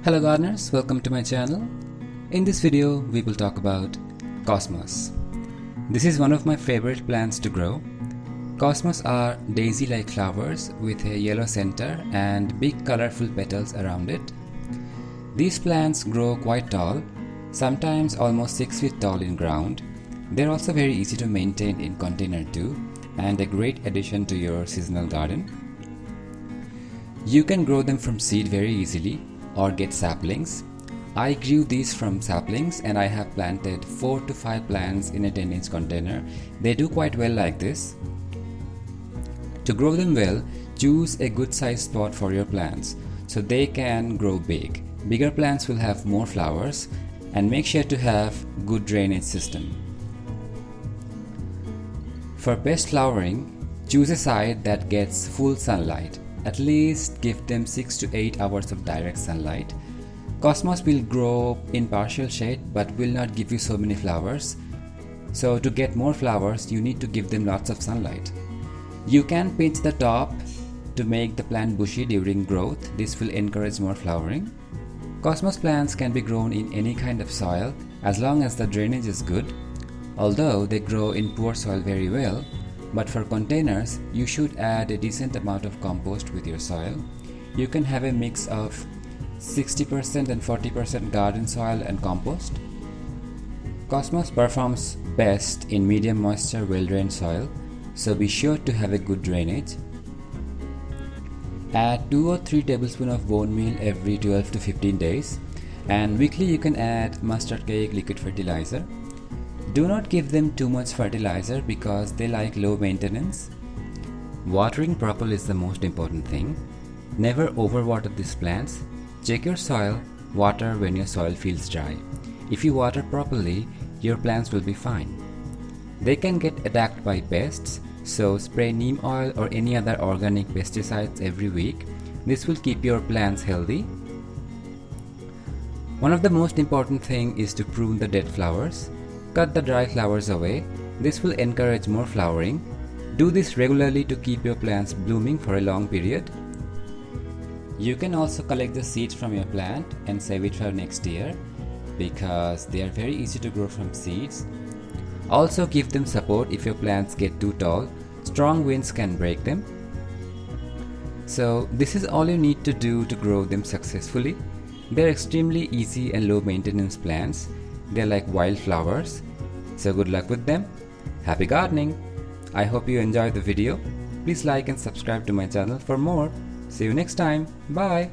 Hello gardeners, welcome to my channel. In this video we will talk about cosmos. This is one of my favorite plants to grow. Cosmos are daisy-like flowers with a yellow center and big colorful petals around it. These plants grow quite tall, sometimes almost 6 feet tall in ground. They're also very easy to maintain in container too, and a great addition to your seasonal garden. You can grow them from seed very easily or get saplings. I grew these from saplings and I have planted 4 to 5 plants in a 10-inch container. They do quite well like this. To grow them well, choose a good sized spot for your plants so they can grow big. Bigger plants will have more flowers, and make sure to have good drainage system. For best flowering, choose a site that gets full sunlight. At least give them 6 to 8 hours of direct sunlight. Cosmos will grow in partial shade but will not give you so many flowers. So to get more flowers, you need to give them lots of sunlight. You can pinch the top to make the plant bushy during growth. This will encourage more flowering. Cosmos plants can be grown in any kind of soil as long as the drainage is good. Although they grow in poor soil very well, but for containers, you should add a decent amount of compost with your soil. You can have a mix of 60% and 40% garden soil and compost. Cosmos performs best in medium moisture, well-drained soil, so be sure to have a good drainage. Add 2 or 3 tablespoons of bone meal every 12 to 15 days, and weekly you can add mustard cake liquid fertilizer. Do not give them too much fertilizer because they like low maintenance. Watering properly is the most important thing. Never overwater these plants. Check your soil, water when your soil feels dry. If you water properly, your plants will be fine. They can get attacked by pests, so spray neem oil or any other organic pesticides every week. This will keep your plants healthy. One of the most important things is to prune the dead flowers. Cut the dry flowers away. This will encourage more flowering. Do this regularly to keep your plants blooming for a long period. You can also collect the seeds from your plant and save it for next year because they are very easy to grow from seeds. Also give them support if your plants get too tall. Strong winds can break them. So this is all you need to do to grow them successfully. They are extremely easy and low maintenance plants. They're like wildflowers, so good luck with them. Happy gardening! I hope you enjoyed the video. Please like and subscribe to my channel for more. See you next time. Bye!